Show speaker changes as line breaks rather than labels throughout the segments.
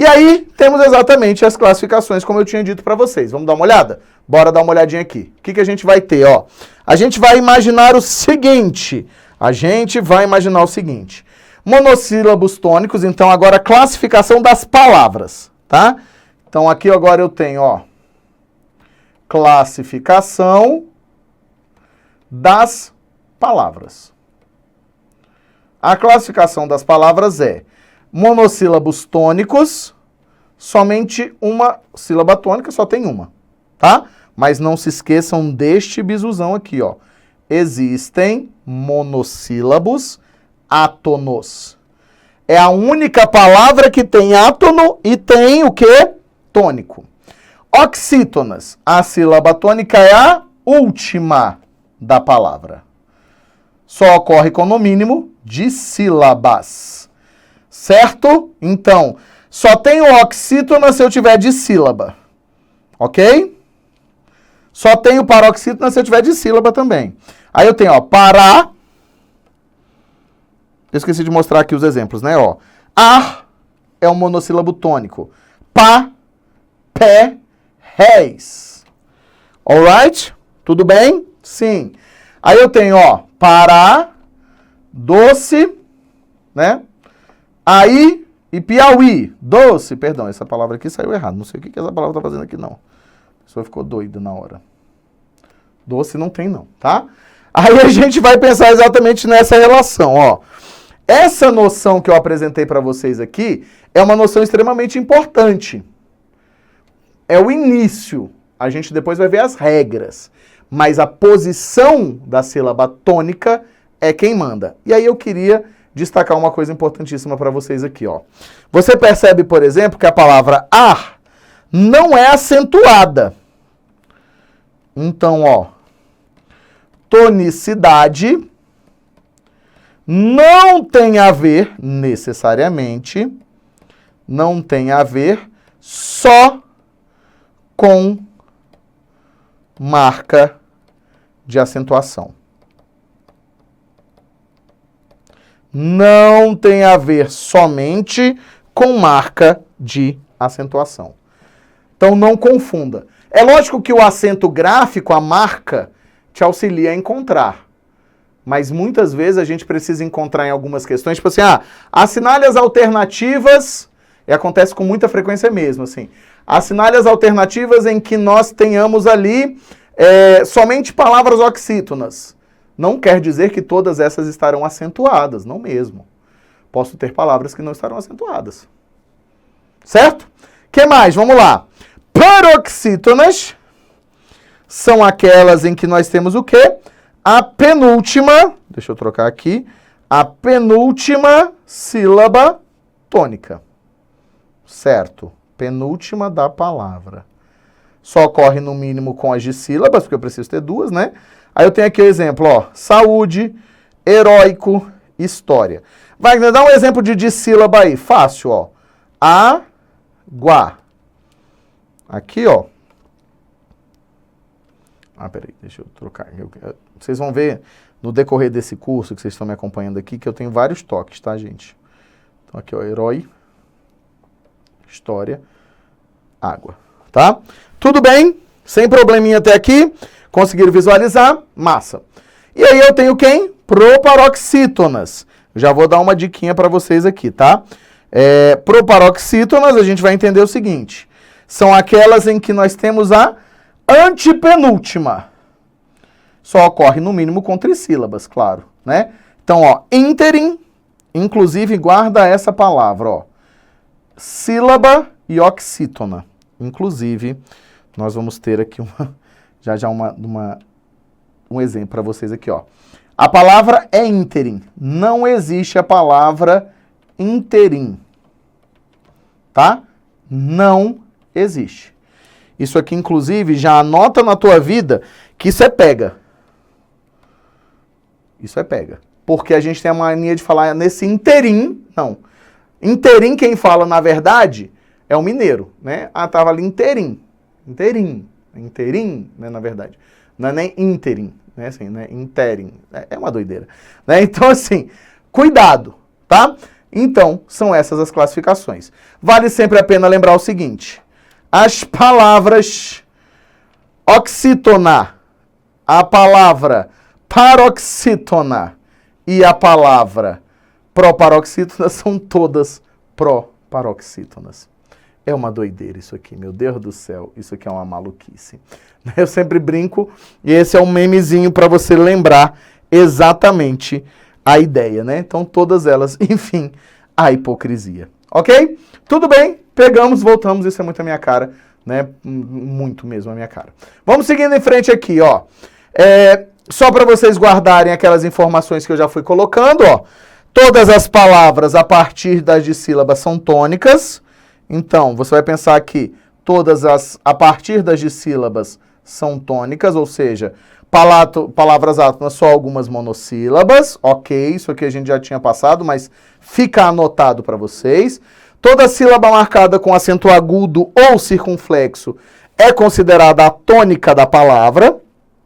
E aí, temos exatamente as classificações, como eu tinha dito para vocês. Vamos dar uma olhada? Bora dar uma olhadinha aqui. O que a gente vai ter, ó? A gente vai imaginar o seguinte. Monossílabos tônicos, então agora classificação das palavras, tá? Então aqui agora eu tenho, ó, classificação das palavras. A classificação das palavras é monossílabos tônicos, somente uma sílaba tônica, só tem uma, tá? Mas não se esqueçam deste bisuzão aqui, ó. Existem monossílabos átonos. É a única palavra que tem átono e tem o quê? Tônico. Oxítonas. A sílaba tônica é a última da palavra. Só ocorre com no mínimo de sílabas. Certo? Então, só tenho oxítona se eu tiver de sílaba. Ok? Só tenho paroxítona se eu tiver de sílaba também. Aí eu tenho, ó, pará. Eu esqueci de mostrar aqui os exemplos, né? Ó, ar é um monossílabo tônico. Pá, pé, réis. Alright? Tudo bem? Sim. Aí eu tenho, ó, Pará, doce, né? Aí e Piauí. Doce, perdão, essa palavra aqui saiu errado. Não sei o que essa palavra tá fazendo aqui, não. A pessoa ficou doida na hora. Doce não tem, não, tá? Aí a gente vai pensar exatamente nessa relação, ó. Essa noção que eu apresentei para vocês aqui é uma noção extremamente importante. É o início. A gente depois vai ver as regras. Mas a posição da sílaba tônica é quem manda. E aí eu queria destacar uma coisa importantíssima para vocês aqui, ó. Você percebe, por exemplo, que a palavra ar não é acentuada. Então, ó, tonicidade não tem a ver, necessariamente, não tem a ver só com marca de acentuação. Não tem a ver somente com marca de acentuação. Então não confunda. É lógico que o acento gráfico, a marca, te auxilia a encontrar. Mas muitas vezes a gente precisa encontrar em algumas questões, tipo assim, assinale as alternativas, e acontece com muita frequência mesmo, assim, assinale as alternativas em que nós tenhamos ali somente palavras oxítonas. Não quer dizer que todas essas estarão acentuadas, não mesmo. Posso ter palavras que não estarão acentuadas. Certo? O que mais? Vamos lá. Paroxítonas são aquelas em que nós temos o quê? A penúltima, deixa eu trocar aqui, a penúltima sílaba tônica. Certo? Penúltima da palavra. Só ocorre no mínimo com as dissílabas, porque eu preciso ter duas, né? Aí eu tenho aqui o exemplo, ó, saúde, heróico, história. Wagner, dá um exemplo de dissílaba aí, fácil, ó. Água. Aqui, ó. Peraí, deixa eu trocar. Vocês vão ver no decorrer desse curso que vocês estão me acompanhando aqui, que eu tenho vários toques, tá, gente? Então aqui, ó, herói, história, água, tá? Tudo bem? Sem probleminha até aqui? Conseguiram visualizar? Massa. E aí eu tenho quem? Proparoxítonas. Já vou dar uma diquinha para vocês aqui, tá? Proparoxítonas, a gente vai entender o seguinte. São aquelas em que nós temos a antepenúltima. Só ocorre no mínimo com trissílabas, claro, né? Então, ó, ínterim, inclusive guarda essa palavra, ó. Sílaba e oxítona. Inclusive, nós vamos ter aqui um exemplo para vocês aqui, ó. A palavra é ínterim. Não existe a palavra interim. Tá? Não existe. Isso aqui, inclusive, já anota na tua vida que isso é pega. Isso é pega. Porque a gente tem a mania de falar nesse interim. Não. Interim, quem fala, na verdade, é o mineiro, né? Tava ali interim. Interim. Interim, né, na verdade. Não é nem interim, né? Assim, né? Interim. É uma doideira. Né? Então, assim, cuidado, tá? Então, são essas as classificações. Vale sempre a pena lembrar o seguinte: as palavras oxítona, a palavra paroxítona e a palavra proparoxítona são todas proparoxítonas. É uma doideira isso aqui, meu Deus do céu, isso aqui é uma maluquice. Eu sempre brinco e esse é um memezinho para você lembrar exatamente a ideia, né? Então todas elas, enfim, a hipocrisia. Ok? Tudo bem, pegamos, voltamos, isso é muito a minha cara, né? Muito mesmo a minha cara. Vamos seguindo em frente aqui, ó. Só para vocês guardarem aquelas informações que eu já fui colocando, ó. Todas as palavras a partir das dissílabas são tônicas. Então, você vai pensar que todas as a partir das dissílabas são tônicas, ou seja, palavras átonas só algumas monossílabas. Ok, isso aqui a gente já tinha passado, mas fica anotado para vocês. Toda sílaba marcada com acento agudo ou circunflexo é considerada a tônica da palavra.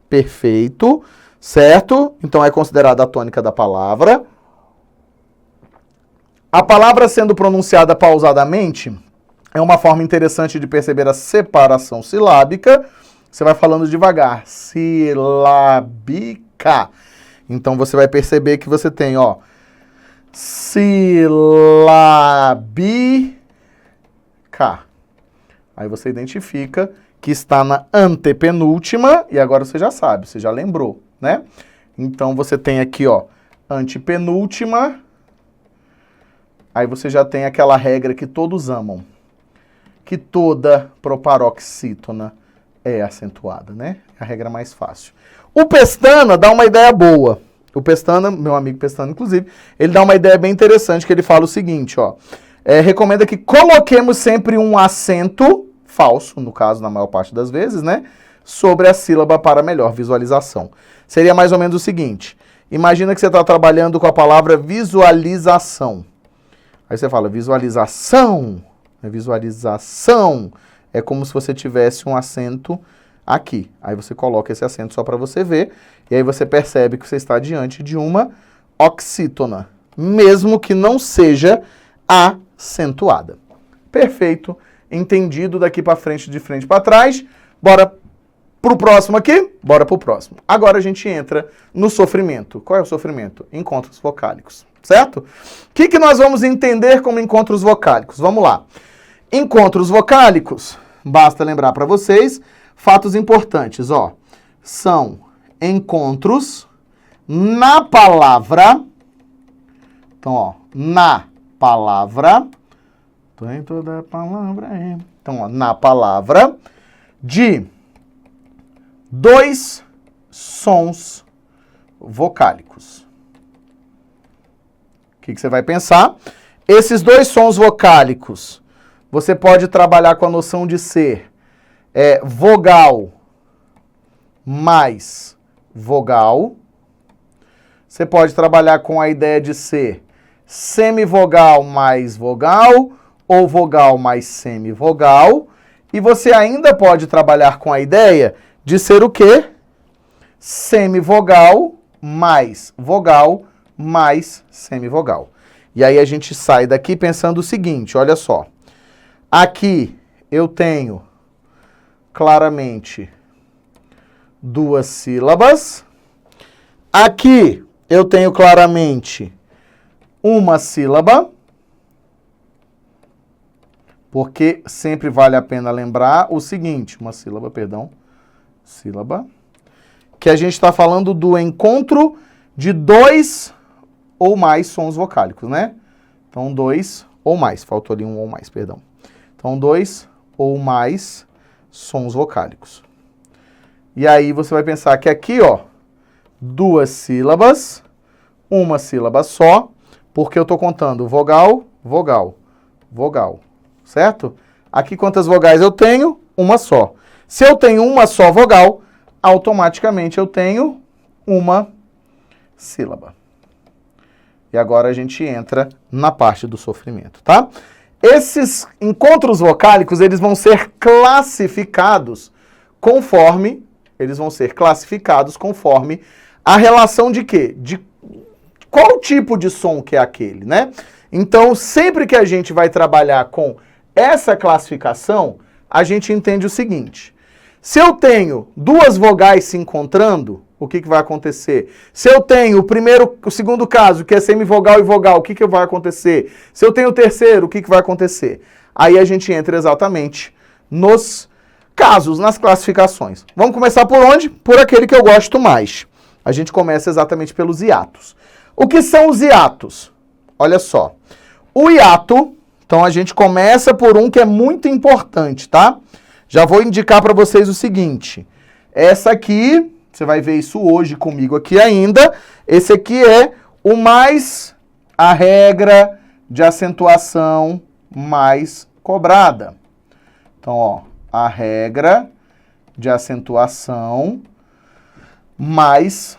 Perfeito, certo? Então é considerada a tônica da palavra. A palavra sendo pronunciada pausadamente é uma forma interessante de perceber a separação silábica. Você vai falando devagar. Silábica. Então você vai perceber que você tem, ó, silábica. Aí você identifica que está na antepenúltima e agora você já sabe, você já lembrou, né? Então você tem aqui, ó, antepenúltima. Aí você já tem aquela regra que todos amam, que toda proparoxítona é acentuada, né? É a regra mais fácil. O Pestana dá uma ideia boa. O Pestana, meu amigo Pestana, inclusive, ele dá uma ideia bem interessante, que ele fala o seguinte, ó. Recomenda que coloquemos sempre um acento falso, no caso, na maior parte das vezes, né? Sobre a sílaba para melhor visualização. Seria mais ou menos o seguinte. Imagina que você está trabalhando com a palavra visualização. Aí você fala visualização. Visualização. É como se você tivesse um acento aqui. Aí você coloca esse acento só para você ver. E aí você percebe que você está diante de uma oxítona. Mesmo que não seja acentuada. Perfeito. Entendido daqui para frente, de frente para trás. Bora pro próximo aqui? Bora pro próximo. Agora a gente entra no sofrimento. Qual é o sofrimento? Encontros vocálicos. Certo? O que nós vamos entender como encontros vocálicos? Vamos lá. Encontros vocálicos, basta lembrar para vocês, fatos importantes, ó. São encontros na palavra. Então, ó, na palavra. Tem toda a palavra aí. Então, ó, na palavra de dois sons vocálicos. O que você vai pensar? Esses dois sons vocálicos, você pode trabalhar com a noção de ser vogal mais vogal. Você pode trabalhar com a ideia de ser semivogal mais vogal ou vogal mais semivogal. E você ainda pode trabalhar com a ideia de ser o quê? Semivogal mais vogal mais semivogal. E aí a gente sai daqui pensando o seguinte, olha só. Aqui eu tenho claramente duas sílabas. Aqui eu tenho claramente uma sílaba. Porque sempre vale a pena lembrar o seguinte, uma sílaba, perdão, sílaba, que a gente está falando do encontro de dois ou mais sons vocálicos, né? Então, dois ou mais. Faltou ali um ou mais, perdão. Então, dois ou mais sons vocálicos. E aí você vai pensar que aqui, ó, duas sílabas, uma sílaba só, porque eu estou contando vogal, vogal, vogal, certo? Aqui quantas vogais eu tenho? Uma só. Se eu tenho uma só vogal, automaticamente eu tenho uma sílaba. E agora a gente entra na parte do sofrimento, tá? Esses encontros vocálicos, eles vão ser classificados conforme a relação de quê? De qual o tipo de som que é aquele, né? Então, sempre que a gente vai trabalhar com essa classificação, a gente entende o seguinte. Se eu tenho duas vogais se encontrando, o que vai acontecer? Se eu tenho o segundo caso, que é semivogal e vogal, o que vai acontecer? Se eu tenho o terceiro, o que vai acontecer? Aí a gente entra exatamente nos casos, nas classificações. Vamos começar por onde? Por aquele que eu gosto mais. A gente começa exatamente pelos hiatos. O que são os hiatos? Olha só. O hiato, então a gente começa por um que é muito importante, tá? Já vou indicar para vocês o seguinte. Essa aqui, você vai ver isso hoje comigo aqui ainda. Esse aqui é a regra de acentuação mais cobrada. Então, ó, a regra de acentuação mais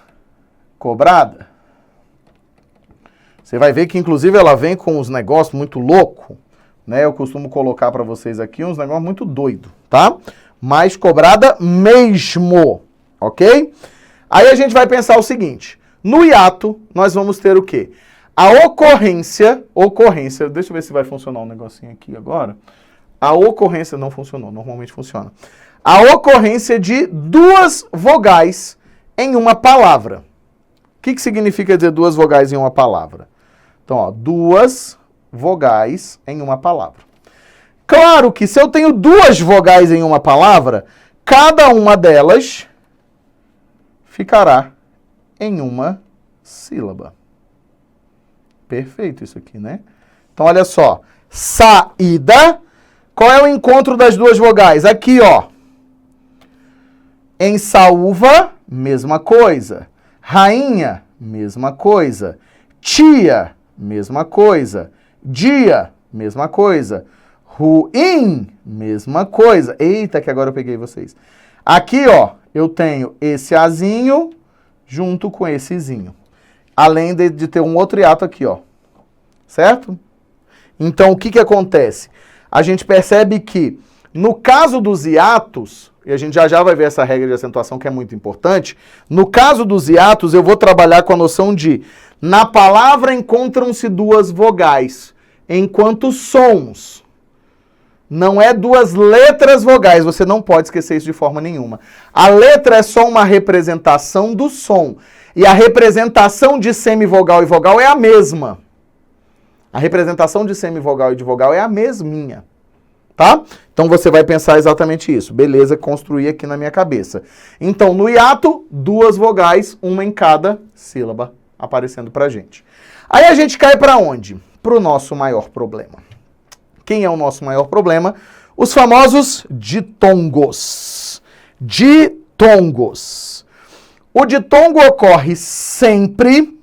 cobrada. Você vai ver que, inclusive, ela vem com uns negócios muito loucos, né? Eu costumo colocar para vocês aqui uns negócios muito doidos, tá? Mais cobrada mesmo, ok? Aí a gente vai pensar o seguinte. No hiato, nós vamos ter o quê? A ocorrência, deixa eu ver se vai funcionar um negocinho aqui agora. A ocorrência não funcionou, normalmente funciona. A ocorrência de duas vogais em uma palavra. O que significa dizer duas vogais em uma palavra? Então, ó, duas vogais em uma palavra. Claro que se eu tenho duas vogais em uma palavra, cada uma delas ficará em uma sílaba. Perfeito isso aqui, né? Então, olha só. Saída. Qual é o encontro das duas vogais? Aqui, ó. Em saúva, mesma coisa. Rainha, mesma coisa. Tia, mesma coisa. Dia, mesma coisa. Ruim, mesma coisa. Eita, que agora eu peguei vocês. Aqui, ó, eu tenho esse azinho junto com esse zinho. Além de ter um outro hiato aqui, ó. Certo? Então, o que acontece? A gente percebe que, no caso dos hiatos, e a gente já vai ver essa regra de acentuação que é muito importante, no caso dos hiatos, eu vou trabalhar com a noção de, na palavra encontram-se duas vogais, enquanto sons. Não é duas letras vogais, você não pode esquecer isso de forma nenhuma. A letra é só uma representação do som. E a representação de semivogal e vogal é a mesma. A representação de semivogal e de vogal é a mesminha. Tá? Então você vai pensar exatamente isso. Beleza, construir aqui na minha cabeça. Então, no hiato, duas vogais, uma em cada sílaba aparecendo pra gente. Aí a gente cai para onde? Pro nosso maior problema. Quem é o nosso maior problema? Os famosos ditongos. Ditongos. O ditongo ocorre sempre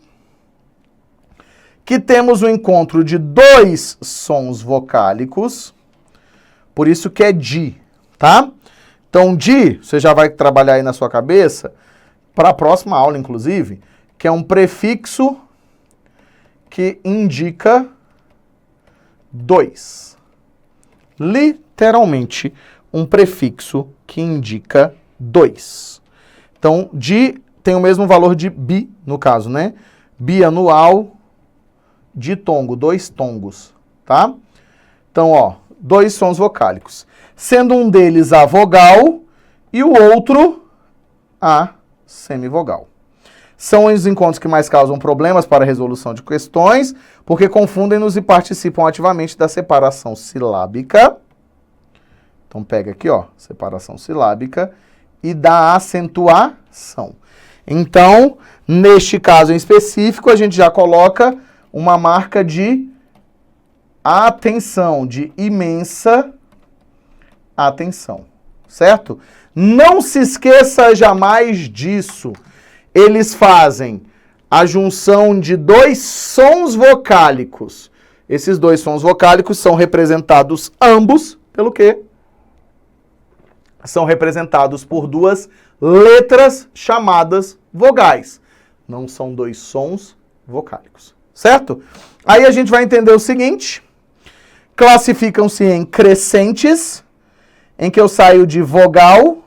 que temos o encontro de dois sons vocálicos, por isso que é di, tá? Então, di, você já vai trabalhar aí na sua cabeça, para a próxima aula, inclusive, que é um prefixo que indica dois. Literalmente, um prefixo que indica dois. Então, di tem o mesmo valor de bi, no caso, né? Bianual, ditongo, dois tongos, tá? Então, ó, dois sons vocálicos. Sendo um deles a vogal e o outro a semivogal. São os encontros que mais causam problemas para a resolução de questões, porque confundem-nos e participam ativamente da separação silábica. Então, pega aqui, ó, separação silábica e da acentuação. Então, neste caso em específico, a gente já coloca uma marca de atenção, de imensa atenção, certo? Não se esqueça jamais disso. Eles fazem a junção de dois sons vocálicos. Esses dois sons vocálicos são representados ambos pelo quê? São representados por duas letras chamadas vogais. Não são dois sons vocálicos, certo? Aí a gente vai entender o seguinte. Classificam-se em crescentes, em que eu saio de vogal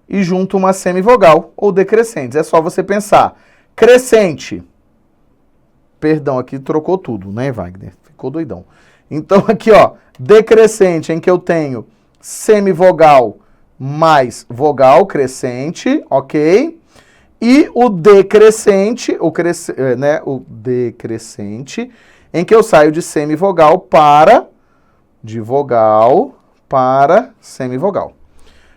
e junto uma semivogal, ou decrescentes. É só você pensar. Crescente, Perdão, aqui trocou tudo, né, Wagner? Ficou doidão. Então, aqui, ó, decrescente, em que eu tenho semivogal mais vogal crescente, ok? E o decrescente, o decrescente, em que eu saio de semivogal para, de vogal para semivogal.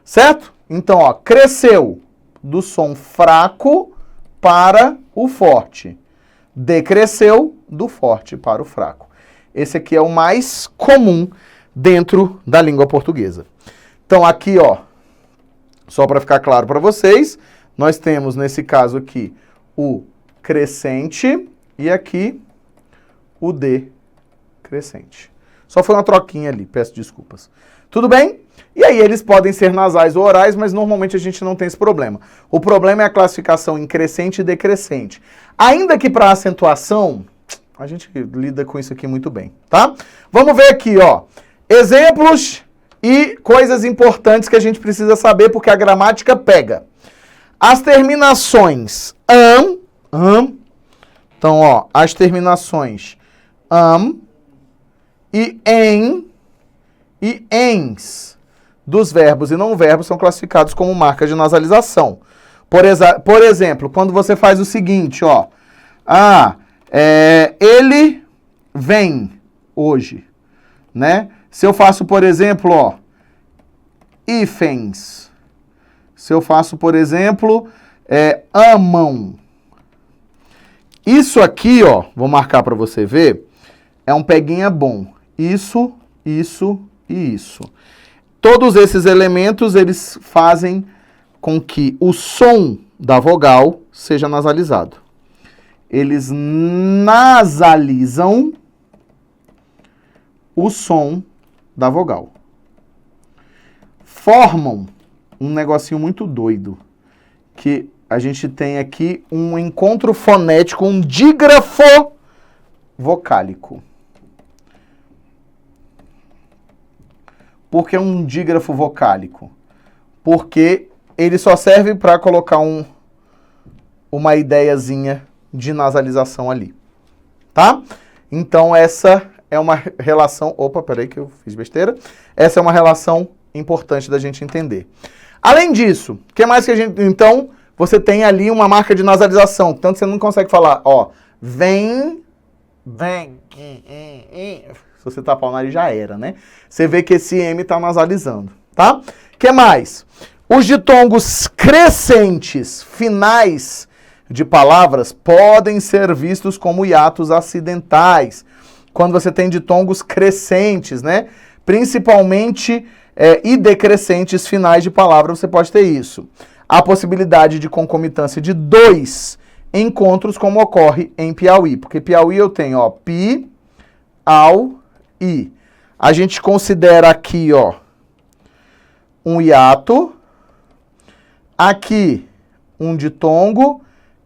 Certo? Então, ó, cresceu do som fraco para o forte. Decresceu do forte para o fraco. Esse aqui é o mais comum dentro da língua portuguesa. Então, aqui, ó, só para ficar claro para vocês, nós temos, nesse caso aqui, o crescente e aqui o decrescente. Só foi uma troquinha ali, peço desculpas. Tudo bem? E aí eles podem ser nasais ou orais, mas normalmente a gente não tem esse problema. O problema é a classificação em crescente e decrescente. Ainda que para acentuação, a gente lida com isso aqui muito bem, tá? Vamos ver aqui, ó, exemplos e coisas importantes que a gente precisa saber porque a gramática pega. As terminações então, ó, as terminações e em e ens dos verbos e não verbos são classificados como marcas de nasalização. Por exemplo, quando você faz o seguinte, ó, ele vem hoje, né? Se eu faço, por exemplo, ó, hífens. Se eu faço, por exemplo, amam. Isso aqui, ó, vou marcar para você ver, é um peguinha bom. Isso, isso e isso. Todos esses elementos, eles fazem com que o som da vogal seja nasalizado. Eles nasalizam o som da vogal. Formam um negocinho muito doido, que a gente tem aqui um encontro fonético, um dígrafo vocálico. Por que um dígrafo vocálico? Porque ele só serve para colocar uma ideiazinha de nasalização ali. Tá? Então essa é uma relação... Opa, peraí que eu fiz besteira. Essa é uma relação importante da gente entender. Além disso, o que mais que a gente... Então, você tem ali uma marca de nasalização. Tanto você não consegue falar, ó, vem... Se você tapar o nariz já era, né? Você vê que esse M está nasalizando, tá? O que mais? Os ditongos crescentes finais de palavras podem ser vistos como hiatos acidentais. Quando você tem ditongos crescentes, né? Principalmente e decrescentes finais de palavra, você pode ter isso. A possibilidade de concomitância de 2 encontros, como ocorre em Piauí. Porque Piauí eu tenho, ó, pi, au, i. A gente considera aqui, ó, um hiato. Aqui, um ditongo.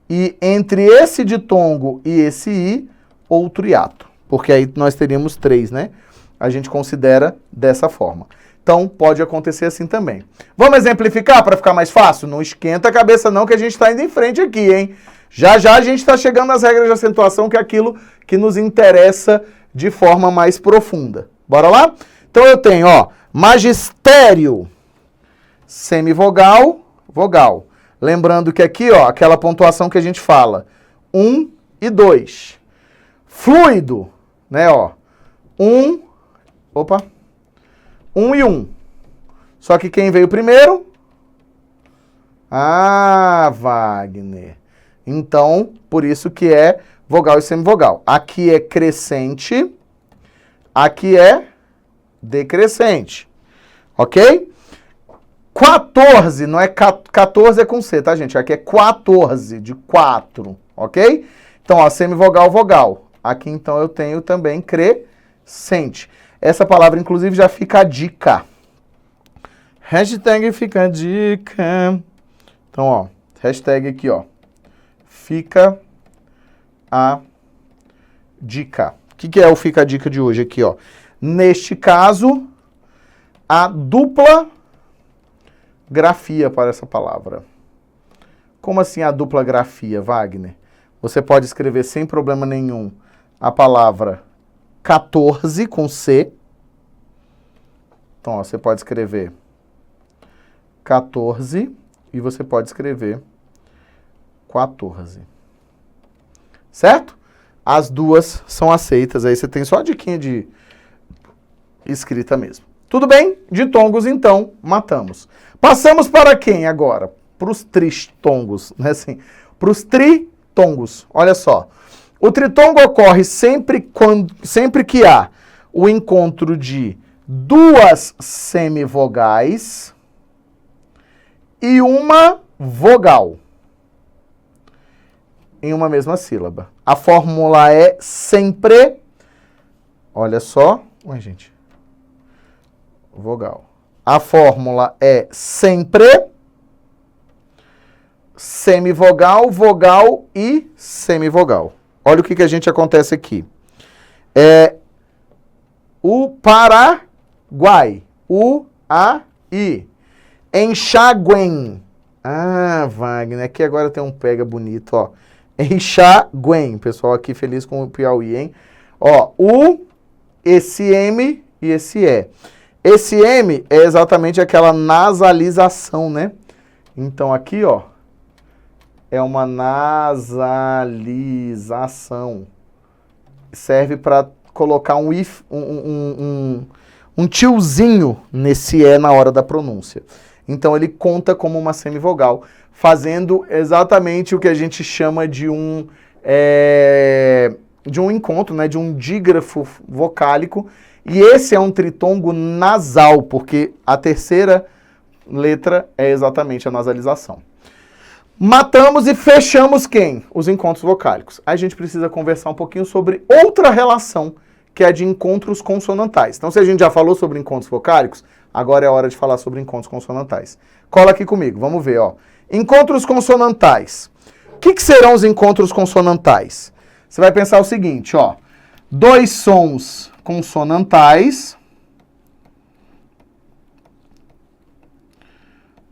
E entre esse ditongo e esse i, outro hiato. Porque aí nós teríamos 3, né? A gente considera dessa forma. Então, pode acontecer assim também. Vamos exemplificar para ficar mais fácil? Não esquenta a cabeça não, que a gente está indo em frente aqui, hein? Já já a gente está chegando nas regras de acentuação, que é aquilo que nos interessa de forma mais profunda. Bora lá? Então, eu tenho, ó, magistério, semivogal, vogal. Lembrando que aqui, ó, aquela pontuação que a gente fala, 1 e 2. Fluido, né, ó, 1 e 1. Só que quem veio primeiro? Ah, Wagner. Então, por isso que é vogal e semivogal. Aqui é crescente, aqui é decrescente. Ok? 14, não é 14 é com C, tá, gente? Aqui é 14, de 4, ok? Então, ó, semivogal, vogal. Aqui, então, eu tenho também crescente. Essa palavra, inclusive, já fica a dica. Hashtag fica a dica. Então, ó, hashtag aqui, ó. Fica a dica. O que é o fica a dica de hoje aqui, ó? Neste caso, a dupla grafia para essa palavra. Como assim a dupla grafia, Wagner? você pode escrever sem problema nenhum a palavra 14 com C. Então, ó, você pode escrever 14 e você pode escrever 14. Certo? As duas são aceitas. Aí você tem só a diquinha de escrita mesmo. Tudo bem? Ditongos, então, matamos. Passamos para quem agora? Para os tritongos, né? Assim, para os tritongos. Olha só. O tritongo ocorre sempre que há o encontro de duas semivogais e uma vogal em uma mesma sílaba. A fórmula é sempre, olha só, oi gente, vogal. A fórmula é sempre semivogal, vogal e semivogal. Olha o que a gente acontece aqui. O Paraguai, o a i. Enxaguem. Ah, Wagner, aqui agora tem um pega bonito, ó. Enxaguem, pessoal aqui feliz com o Piauí, hein? Ó, esse M e esse E. Esse M é exatamente aquela nasalização, né? Então aqui, ó, é uma nasalização. Serve para colocar um tiozinho nesse E na hora da pronúncia. Então ele conta como uma semivogal, fazendo exatamente o que a gente chama de um encontro, né, de um dígrafo vocálico. E esse é um tritongo nasal, porque a terceira letra é exatamente a nasalização. Matamos e fechamos quem? Os encontros vocálicos. A gente precisa conversar um pouquinho sobre outra relação, que é a de encontros consonantais. Então, se a gente já falou sobre encontros vocálicos, agora é hora de falar sobre encontros consonantais. Cola aqui comigo, vamos ver, ó. Encontros consonantais. O que serão os encontros consonantais? Você vai pensar o seguinte, ó. Dois sons consonantais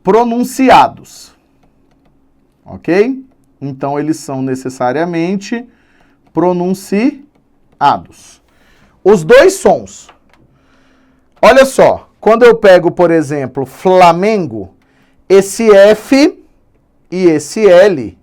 pronunciados. Ok? Então, eles são necessariamente pronunciados. Os dois sons. Olha só, quando eu pego, por exemplo, Flamengo, esse F e esse L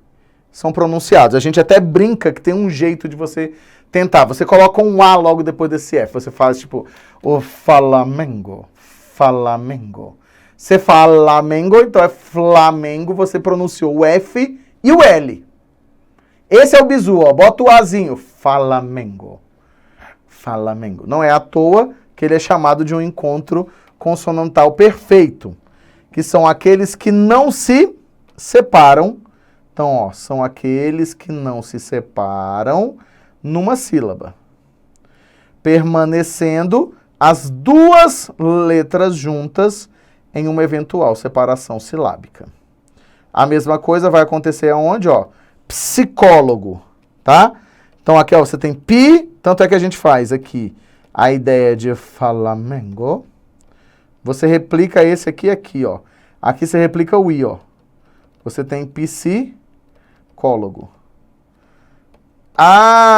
são pronunciados. A gente até brinca que tem um jeito de você tentar. Você coloca um A logo depois desse F. Você faz tipo, o Flamengo, Flamengo. Você fala Flamengo, então é Flamengo, você pronunciou o F e o L. Esse é o bizu, ó. Bota o Azinho. Flamengo. Flamengo. Não é à toa que ele é chamado de um encontro consonantal perfeito, que são aqueles que não se separam. Então, ó, são aqueles que não se separam numa sílaba, permanecendo as duas letras juntas em uma eventual separação silábica. A mesma coisa vai acontecer aonde, ó? Psicólogo, tá? Então aqui, ó, você tem pi, tanto é que a gente faz aqui a ideia de Flamengo. Você replica esse aqui, ó. Aqui você replica o i, ó. Você tem psicólogo.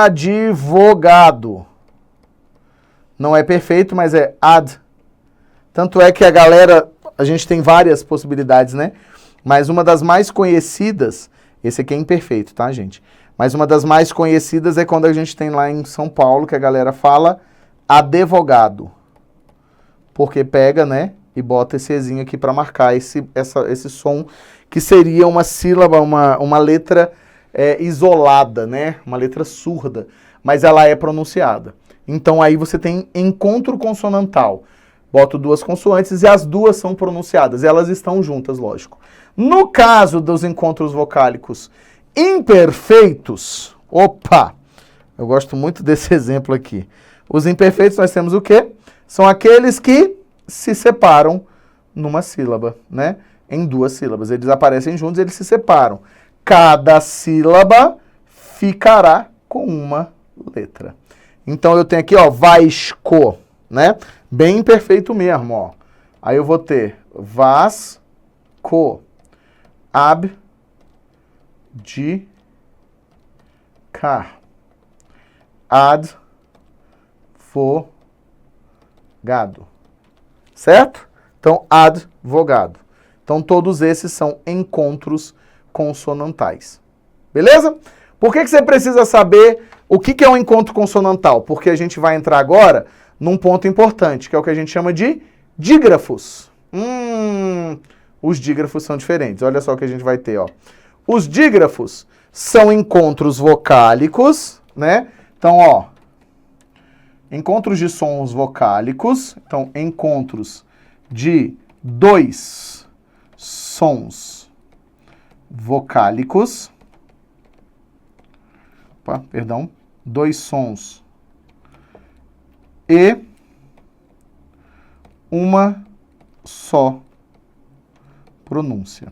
Advogado. Não é perfeito, mas é ad. Tanto é que a gente tem várias possibilidades, né? Mas uma das mais conhecidas, esse aqui é imperfeito, tá, gente? Mas uma das mais conhecidas é quando a gente tem lá em São Paulo, que a galera fala advogado. Porque pega, né, e bota esse ezinho aqui para marcar esse som, que seria uma sílaba, uma letra isolada, né? Uma letra surda, mas ela é pronunciada. Então aí você tem encontro consonantal. Boto duas consoantes e as duas são pronunciadas. Elas estão juntas, lógico. No caso dos encontros vocálicos imperfeitos, opa, eu gosto muito desse exemplo aqui. Os imperfeitos nós temos o quê? São aqueles que se separam numa sílaba, né? Em duas sílabas. Eles aparecem juntos e eles se separam. Cada sílaba ficará com uma letra. Então eu tenho aqui, ó, Vasco, né? Bem imperfeito mesmo, ó. Aí eu vou ter Vasco, Advogado. Certo? Então, advogado. Então, todos esses são encontros consonantais. Beleza? Por que você precisa saber o que é um encontro consonantal? Porque a gente vai entrar agora num ponto importante, que é o que a gente chama de dígrafos. Os dígrafos são diferentes. Olha só o que a gente vai ter, ó. Os dígrafos são encontros vocálicos, né? Então, ó, encontros de sons vocálicos. Então, encontros de dois sons vocálicos. Dois sons e uma só pronúncia.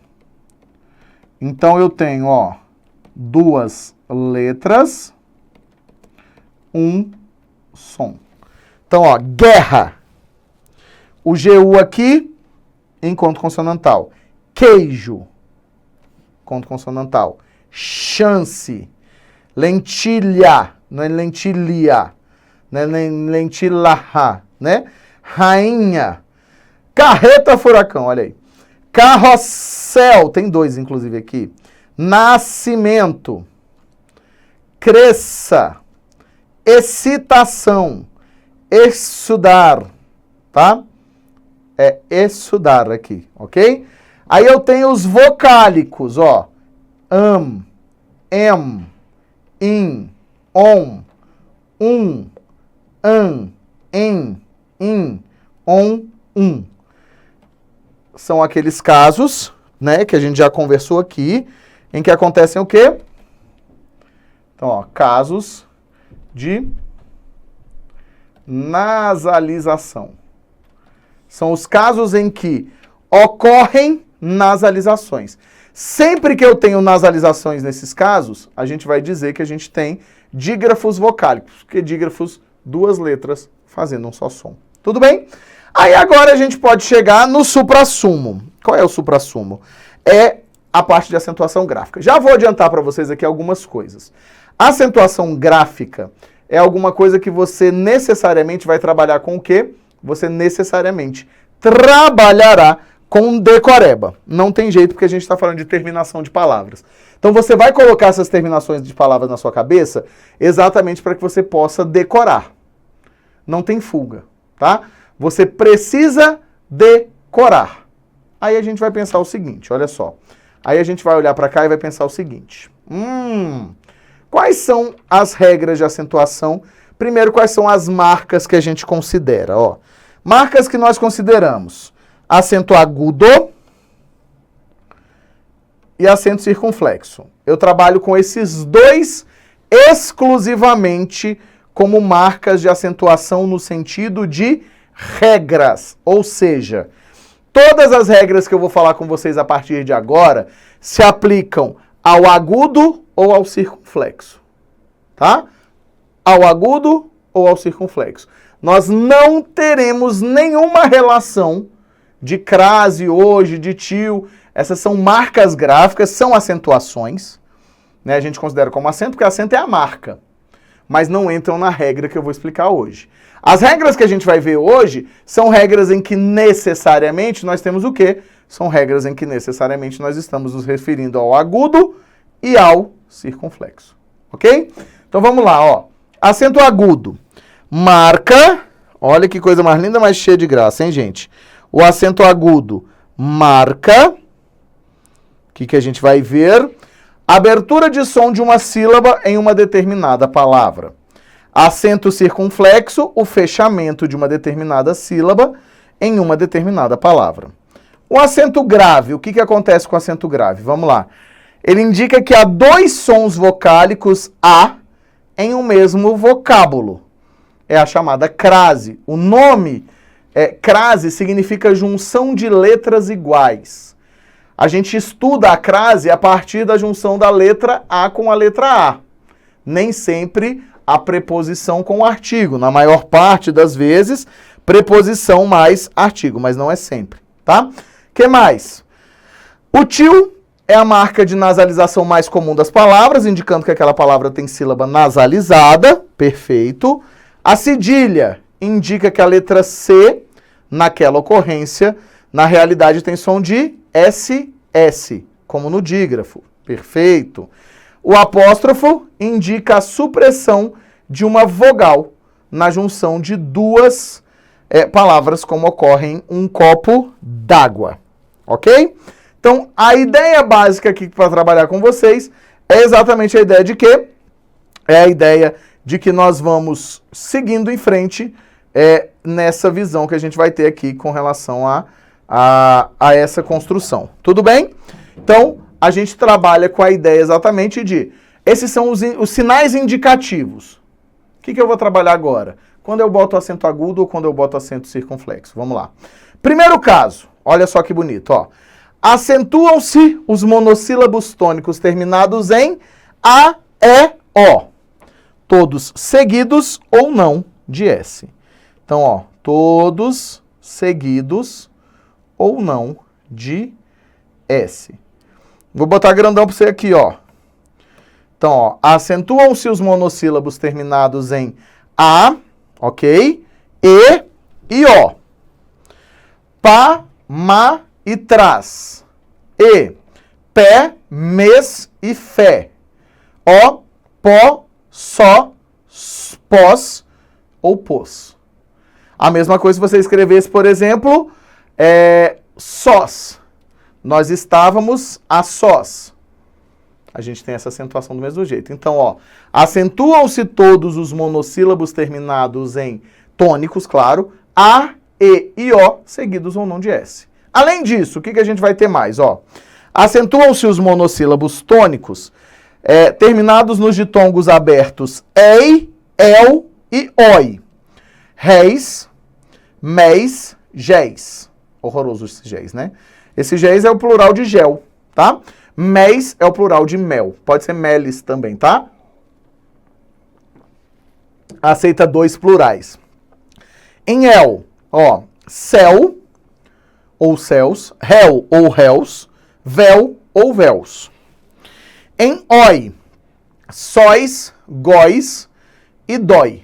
Então, eu tenho, ó, duas letras, um som. Então, ó, guerra. O GU aqui, encontro consonantal. Queijo, encontro consonantal. Chance. Lentilha, não é lentilha, não é lentilha, né? Rainha. Carreta furacão, olha aí. Carrossel, tem dois inclusive aqui. Nascimento. Cresça. Excitação. Estudar, tá? É estudar aqui, ok? Aí eu tenho os vocálicos, ó. Em, on, an, em, on, São aqueles casos, né, que a gente já conversou aqui, em que acontecem o quê? Então, ó, casos de nasalização. São os casos em que ocorrem nasalizações. Sempre que eu tenho nasalizações nesses casos, a gente vai dizer que a gente tem dígrafos vocálicos, porque dígrafos, duas letras fazendo um só som. Tudo bem? Aí agora a gente pode chegar no suprassumo. Qual é o suprassumo? É a parte de acentuação gráfica. Já vou adiantar para vocês aqui algumas coisas. A acentuação gráfica é alguma coisa que você necessariamente vai trabalhar com o quê? Você necessariamente trabalhará com decoreba. Não tem jeito, porque a gente está falando de terminação de palavras. Então você vai colocar essas terminações de palavras na sua cabeça exatamente para que você possa decorar. Não tem fuga, tá? Você precisa decorar. Aí a gente vai pensar o seguinte, olha só. Aí a gente vai olhar para cá e vai pensar o seguinte. Quais são as regras de acentuação? Primeiro, quais são as marcas que a gente considera? Ó, marcas que nós consideramos. Acento agudo e acento circunflexo. Eu trabalho com esses dois exclusivamente como marcas de acentuação no sentido de regras. Ou seja, todas as regras que eu vou falar com vocês a partir de agora se aplicam ao agudo ou ao circunflexo. Tá? Ao agudo ou ao circunflexo. Nós não teremos nenhuma relação de crase hoje, de tio. Essas são marcas gráficas, são acentuações. Né? A gente considera como acento, porque acento é a marca. Mas não entram na regra que eu vou explicar hoje. As regras que a gente vai ver hoje são regras em que necessariamente nós temos o quê? São regras em que necessariamente nós estamos nos referindo ao agudo e ao circunflexo. Ok? Então vamos lá, ó. Acento agudo. Marca. Olha que coisa mais linda, mais cheia de graça, hein, gente? O acento agudo marca. O que a gente vai ver? Abertura de som de uma sílaba em uma determinada palavra. Acento circunflexo, o fechamento de uma determinada sílaba em uma determinada palavra. O acento grave, o que acontece com o acento grave? Vamos lá. Ele indica que há dois sons vocálicos A em um mesmo vocábulo. É a chamada crase. O nome crase significa junção de letras iguais. A gente estuda a crase a partir da junção da letra A com a letra A. Nem sempre a preposição com o artigo. Na maior parte das vezes, preposição mais artigo, mas não é sempre, tá? Que mais? O tio é a marca de nasalização mais comum das palavras, indicando que aquela palavra tem sílaba nasalizada. Perfeito. A cedilha indica que a letra C, naquela ocorrência, na realidade tem som de SS, como no dígrafo. Perfeito. O apóstrofo indica a supressão de uma vogal na junção de duas palavras, como ocorre em um copo d'água. Ok? Então, a ideia básica aqui para trabalhar com vocês é exatamente a ideia de quê? É a ideia de que nós vamos seguindo em frente nessa visão que a gente vai ter aqui com relação a essa construção. Tudo bem? Então, a gente trabalha com a ideia exatamente de... Esses são os sinais indicativos. O que eu vou trabalhar agora? Quando eu boto acento agudo ou quando eu boto acento circunflexo. Vamos lá. Primeiro caso. Olha só que bonito, ó. Acentuam-se os monossílabos tônicos terminados em A, E, O. Todos seguidos ou não de S. Então, ó, todos seguidos ou não de S. Vou botar grandão para você aqui, ó. Então, ó, acentuam-se os monossílabos terminados em A, ok? E O. Pá, ma e trás. E, pé, mes e fé. Ó, pó, só, pós ou pôs. A mesma coisa se você escrevesse, por exemplo, sós. Nós estávamos a sós. A gente tem essa acentuação do mesmo jeito. Então, ó, acentuam-se todos os monossílabos terminados em tônicos, claro, A, E O, seguidos ou não de S. Além disso, o que a gente vai ter mais? Ó, acentuam-se os monossílabos tônicos terminados nos ditongos abertos EI, EL e OI. Réis, MEs, GÉS. Horroroso esse GÉS, né? Esse GÉS é o plural de gel, tá? MEs é o plural de mel. Pode ser melis também, tá? Aceita dois plurais. Em EL, ó, céu ou céus, réu ou réus, véu ou véus. Em OI, sóis, góis e dói.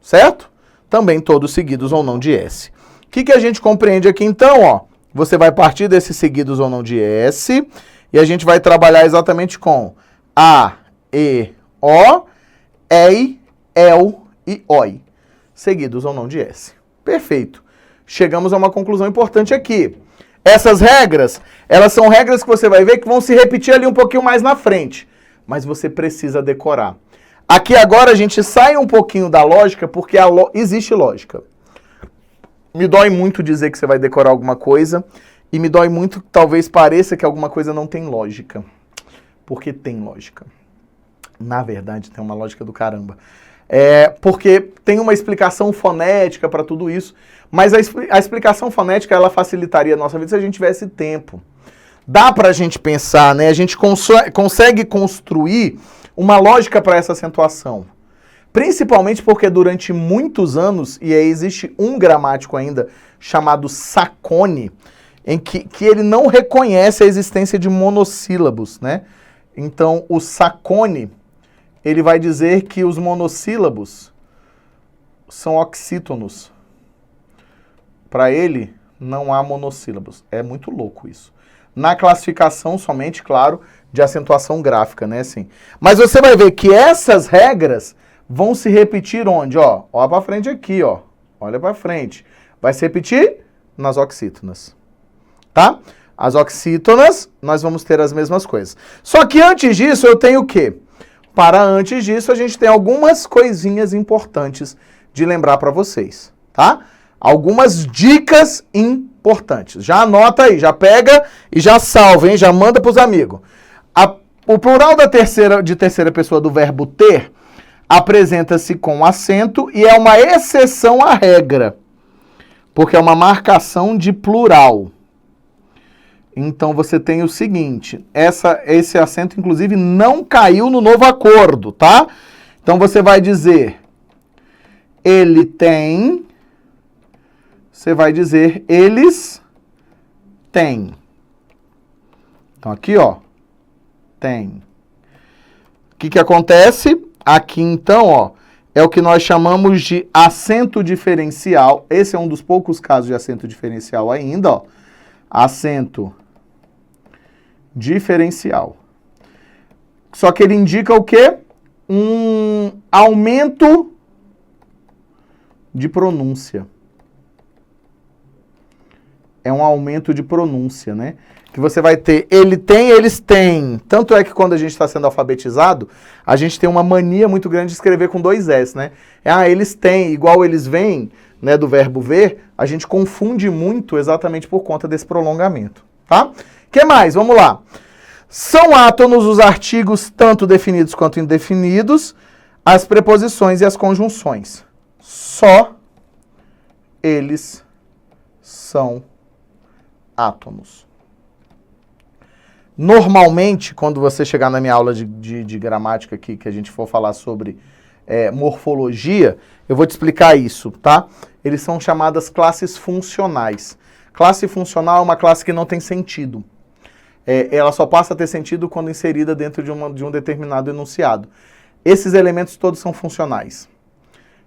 Certo? Também todos seguidos ou não de S. O que a gente compreende aqui então, ó? Você vai partir desses seguidos ou não de S e a gente vai trabalhar exatamente com A, E, O, EI, EL e OI. Seguidos ou não de S. Perfeito. Chegamos a uma conclusão importante aqui. Essas regras, elas são regras que você vai ver que vão se repetir ali um pouquinho mais na frente. Mas você precisa decorar. Aqui agora a gente sai um pouquinho da lógica porque existe lógica. Me dói muito dizer que você vai decorar alguma coisa e me dói muito que talvez pareça que alguma coisa não tem lógica. Porque tem lógica. Na verdade, tem uma lógica do caramba. Porque tem uma explicação fonética para tudo isso, mas a explicação fonética ela facilitaria a nossa vida se a gente tivesse tempo. Dá para a gente pensar, né? A gente consegue construir uma lógica para essa acentuação. Principalmente porque durante muitos anos, e aí existe um gramático ainda chamado Sacconi, em que ele não reconhece a existência de monossílabos, né? Então, o Sacconi, ele vai dizer que os monossílabos são oxítonos. Para ele, não há monossílabos. É muito louco isso. Na classificação, somente, claro, de acentuação gráfica, né? Assim. Mas você vai ver que essas regras vão se repetir onde? Ó, olha para frente aqui, ó. Olha para frente. Vai se repetir nas oxítonas. Tá? As oxítonas, nós vamos ter as mesmas coisas. Só que antes disso, eu tenho o quê? Para antes disso, a gente tem algumas coisinhas importantes de lembrar para vocês, tá? Algumas dicas importantes. Já anota aí, já pega e já salva, hein? Já manda para os amigos. O plural de terceira pessoa do verbo ter apresenta-se com acento e é uma exceção à regra, porque é uma marcação de plural. Então você tem o seguinte, esse acento inclusive não caiu no novo acordo, tá? Então você vai dizer, ele tem, você vai dizer, eles têm. Então, aqui, ó, tem. O que acontece? Aqui, então, ó, é o que nós chamamos de acento diferencial. Esse é um dos poucos casos de acento diferencial ainda, ó. Acento diferencial. Só que ele indica o quê? Um aumento de pronúncia. É um aumento de pronúncia, né? Que você vai ter, ele tem, eles têm. Tanto é que quando a gente está sendo alfabetizado, a gente tem uma mania muito grande de escrever com 2 S, né? Eles têm, igual eles vêm, né, do verbo ver, a gente confunde muito exatamente por conta desse prolongamento, tá? O que mais? Vamos lá. São átonos os artigos tanto definidos quanto indefinidos, as preposições e as conjunções. Só eles são átonos. Normalmente, quando você chegar na minha aula de gramática aqui, que a gente for falar sobre morfologia, eu vou te explicar isso, tá? Eles são chamadas classes funcionais. Classe funcional é uma classe que não tem sentido. Ela só passa a ter sentido quando inserida dentro de um determinado enunciado. Esses elementos todos são funcionais.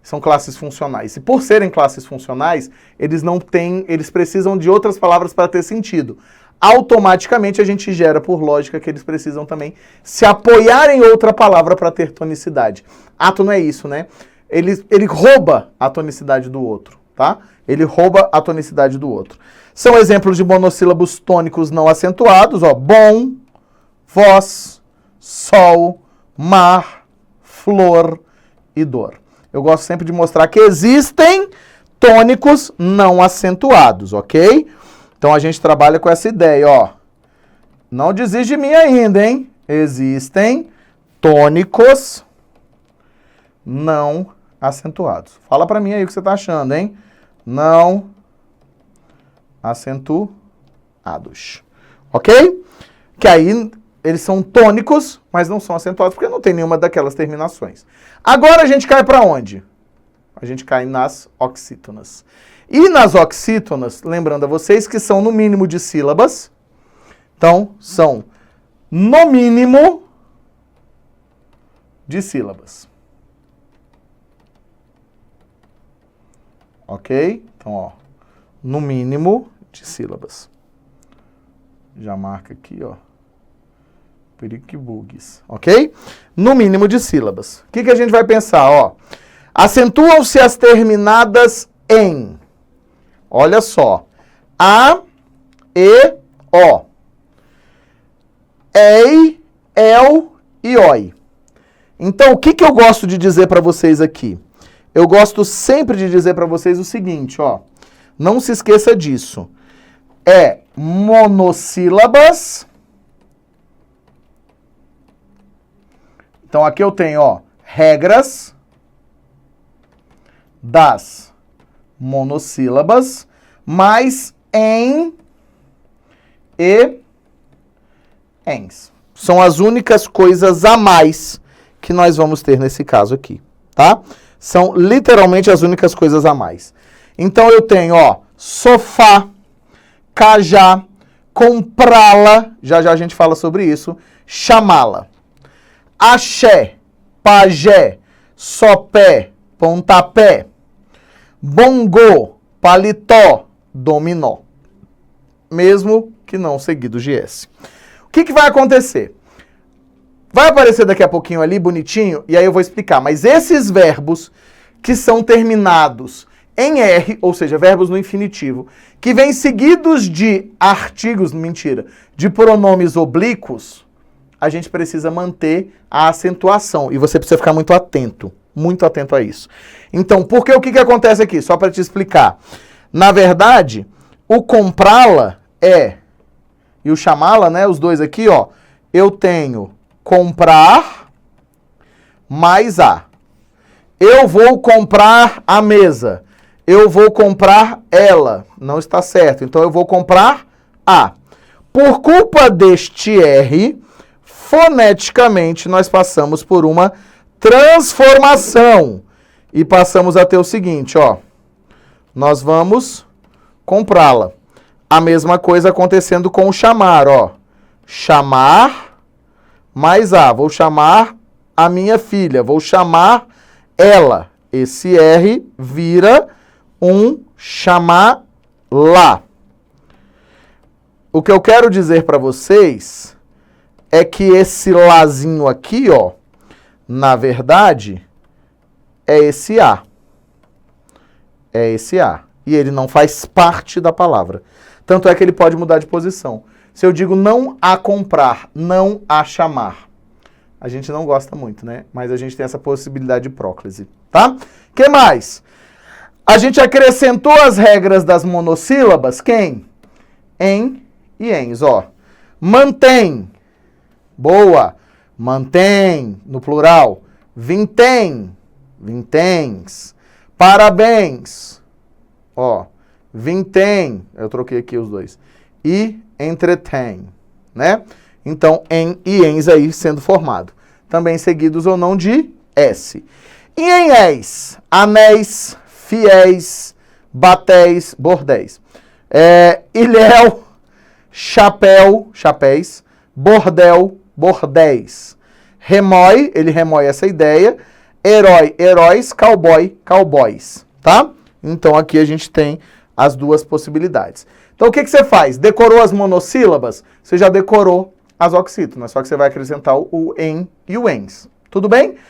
São classes funcionais. E por serem classes funcionais, eles precisam de outras palavras para ter sentido. Automaticamente a gente gera por lógica que eles precisam também se apoiar em outra palavra para ter tonicidade. Átono é isso, né? Ele rouba a tonicidade do outro, tá? Ele rouba a tonicidade do outro. São exemplos de monossílabos tônicos não acentuados, ó, bom, voz, sol, mar, flor e dor. Eu gosto sempre de mostrar que existem tônicos não acentuados, ok? Então a gente trabalha com essa ideia, ó. Não desiste de mim ainda, hein? Existem tônicos não acentuados. Fala pra mim aí o que você tá achando, hein? Não acentuados. Ok? Que aí eles são tônicos, mas não são acentuados porque não tem nenhuma daquelas terminações. Agora a gente cai para onde? A gente cai nas oxítonas. E nas oxítonas, lembrando a vocês que são no mínimo de sílabas. Então, são no mínimo de sílabas. Ok? Então, ó, no mínimo de sílabas. Já marca aqui, ó. Periquibugues, ok? No mínimo de sílabas. O que a gente vai pensar, ó? Acentuam-se as terminadas em. Olha só. A, E, O. Ei, El e Oi. Então, o que eu gosto de dizer para vocês aqui? Eu gosto sempre de dizer para vocês o seguinte, ó. Não se esqueça disso. É monossílabas. Então, aqui eu tenho, ó, regras das monossílabas, mais em e ens. São as únicas coisas a mais que nós vamos ter nesse caso aqui, tá? São literalmente as únicas coisas a mais. Então, eu tenho, ó, sofá, cajá, comprá-la, já a gente fala sobre isso, chamá-la. Axé, pajé, sopé, pontapé, bongô, paletó, dominó. Mesmo que não seguido de S. O que vai acontecer? Vai aparecer daqui a pouquinho ali, bonitinho, e aí eu vou explicar. Mas esses verbos que são terminados em R, ou seja, verbos no infinitivo, que vêm seguidos de artigos, mentira, de pronomes oblíquos, a gente precisa manter a acentuação. E você precisa ficar muito atento a isso. Então, porque o que acontece aqui? Só para te explicar. Na verdade, o comprá-la e o chamá-la, né? Os dois aqui, ó. Eu tenho comprar mais a. Eu vou comprar a mesa. Eu vou comprar ela. Não está certo. Então, eu vou comprar a. Por culpa deste R, foneticamente, nós passamos por uma transformação. E passamos a ter o seguinte, ó. Nós vamos comprá-la. A mesma coisa acontecendo com o chamar, ó. chamar mais a. Vou chamar a minha filha. Vou chamar ela. Esse R vira um chamar lá. O que eu quero dizer para vocês é que esse lazinho aqui, ó, na verdade, é esse A. É esse A. E ele não faz parte da palavra. Tanto é que ele pode mudar de posição. Se eu digo não a comprar, não a chamar, a gente não gosta muito, né? Mas a gente tem essa possibilidade de próclise, tá? Que mais? A gente acrescentou as regras das monossílabas, quem? Em e ens, ó. Mantém. Boa. Mantém, no plural. Vintém. Vinténs. Parabéns. Ó. Vintém. Eu troquei aqui os dois. E entretém, né? Então, em e ens aí sendo formado. Também seguidos ou não de S. E em és, anéis, fiéis, batéis, bordéis. Ilhéu, chapéu, chapéis, bordel, bordéis. Remói, ele remói essa ideia. Herói, heróis, cowboy, cowboys, tá? Então aqui a gente tem as duas possibilidades. Então o que você faz? Decorou as monossílabas? Você já decorou as oxítonas, só que você vai acrescentar o em e o ens. Tudo bem?